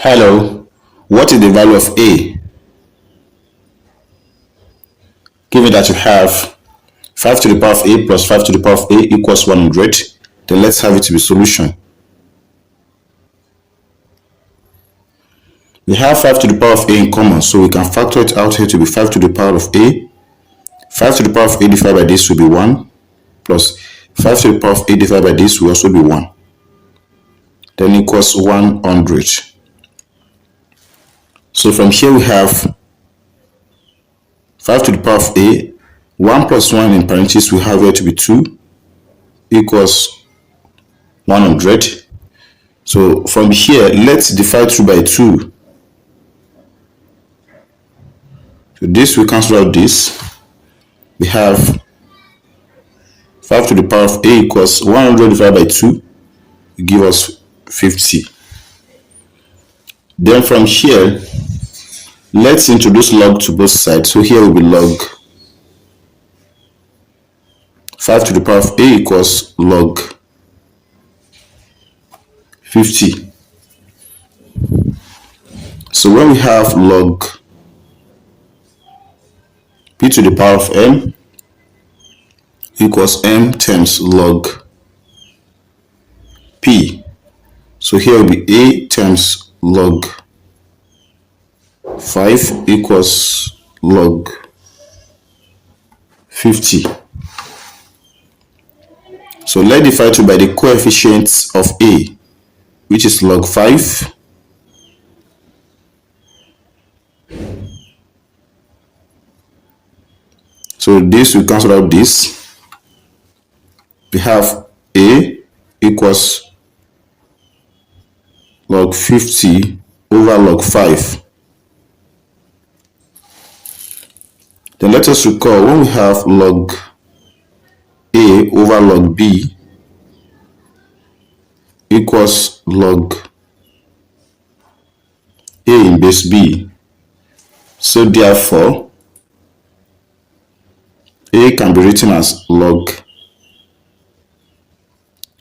Hello, what is the value of A? Given that you have 5 to the power of A plus 5 to the power of A equals 100, then let's have it to be solution. We have 5 to the power of A in common, so we can factor it out here to be 5 to the power of A. 5 to the power of A divided by this will be 1, plus 5 to the power of A divided by this will also be 1. Then equals 100. So from here we have 5 to the power of A, 1 plus 1 in parentheses we have here to be 2, equals 100. So from here, let's divide through by 2. So this will cancel out this. We have 5 to the power of A equals 100 divided by 2, will give us 50. Then from here, let's introduce log to both sides. So here will be log 5 to the power of A equals log 50. So when we have log p to the power of m equals m times log p. So here will be a times log 5 equals log 50. So let's divide by the coefficients of a, which is log 5. So this will cancel out this. We have a equals log 50 over log 5. Then let us recall when we have log a over log b equals log a in base b. So therefore, a can be written as log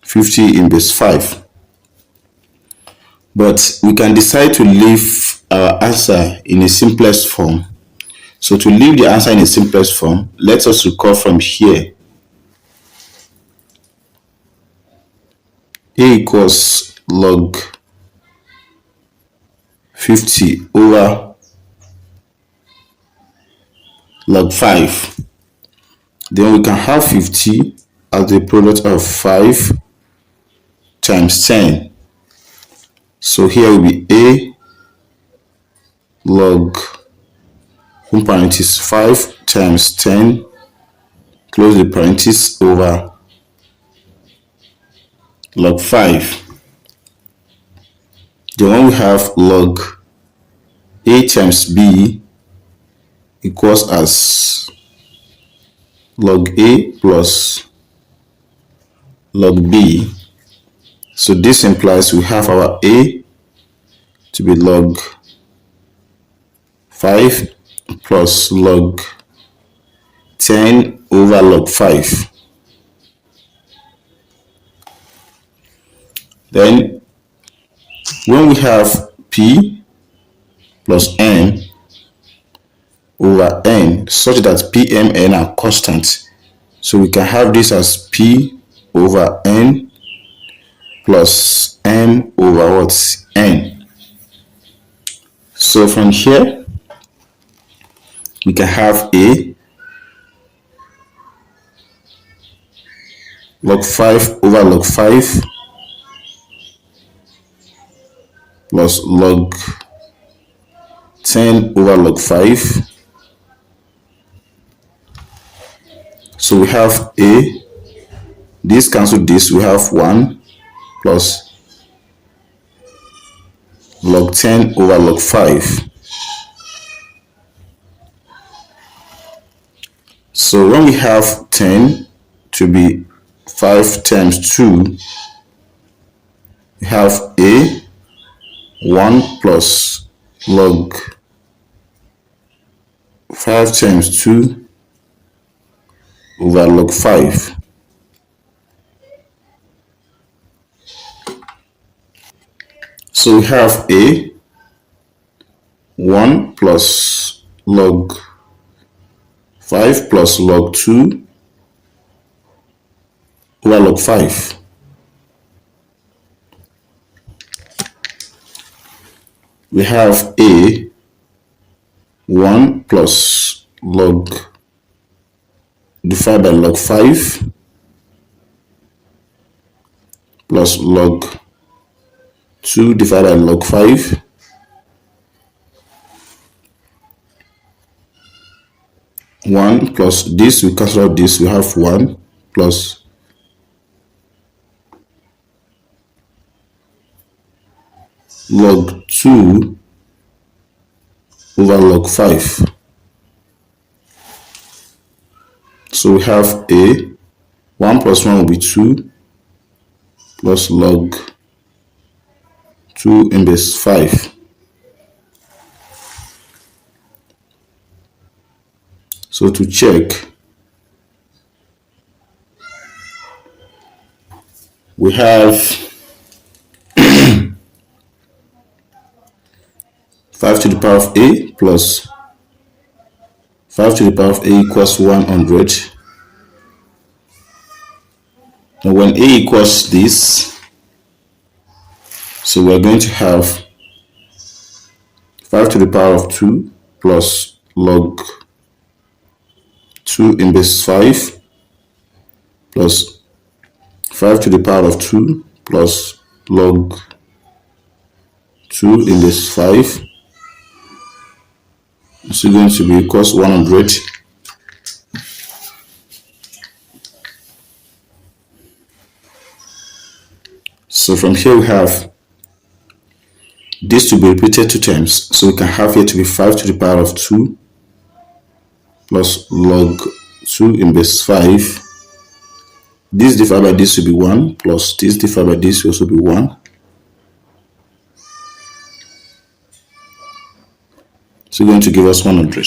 50 in base 5. But we can decide to leave our answer in a simplest form. So to leave the answer in a simplest form, let us recall from here. A equals log 50 over log 5. Then we can have 50 as the product of 5 times 10. So here will be a log in parentheses 5 times 10, close the parenthesis, over log 5. Then when we have log a times b equals as log a plus log b. So this implies we have our a to be log 5 plus log 10 over log 5. Then when we have p plus n over n such that p, m, n are constant, so we can have this as p over n plus m over what? N. So from here we can have a log 5 over log 5 plus log 10 over log 5. So we have a, this cancel this, we have 1 plus log 10 over log 5. So when we have 10 to be 5 times 2, we have a 1 plus log 5 times 2 over log 5. So we have a 1 plus log 5 plus log 2 over log 5. We have a 1 plus log divided by log 5 plus log 2 divided by log 5 1 plus this, we cancel out this, we have 1 plus log 2 over log 5. So we have a 1 plus 1 will be 2 plus log 2 in base 5. So to check, we have 5 to the power of a plus 5 to the power of a equals 100. Now when a equals this, so we're going to have 5 to the power of 2 plus log 2 in base 5 plus 5 to the power of 2 plus log 2 in base 5 is going to be equals 100. So from here we have this to be repeated 2 times. So we can have here to be 5 to the power of 2 plus log 2 in base 5. This divided by this will be 1 plus this divided by this will also be 1. So going to give us 100.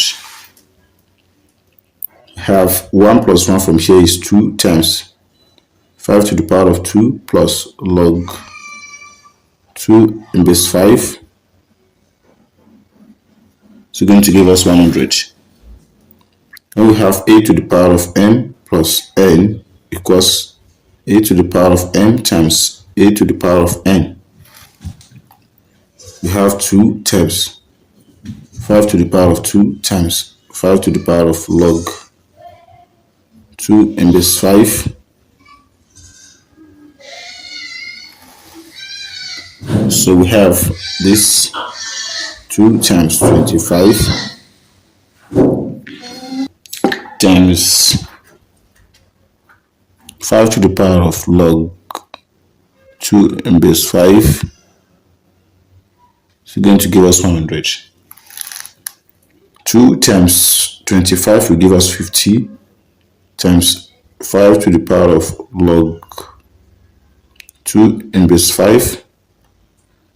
Have 1 plus 1 from here is 2 times 5 to the power of 2 plus log 2 in base 5. So going to give us 100. And we have a to the power of m plus n equals a to the power of m times a to the power of n. We have 2 times 5 to the power of 2 times 5 to the power of log 2 in base 5. So we have this 2 times 25 times 5 to the power of log 2 in base 5. So going to give us 100. 2 times 25 will give us 50 times 5 to the power of log 2 in base 5.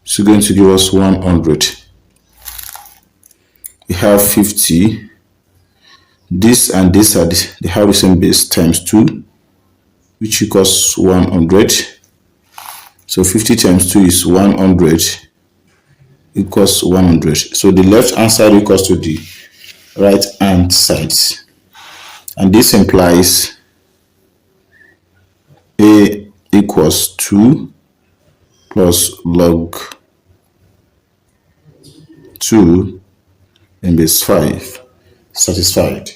So going to give us 100. We have 50. This and this they have the same base times 2, which equals 100. So 50 times 2 is 100 equals 100. So the left hand side equals to the right hand side. And this implies a equals 2 plus log 2 in base 5. Satisfied.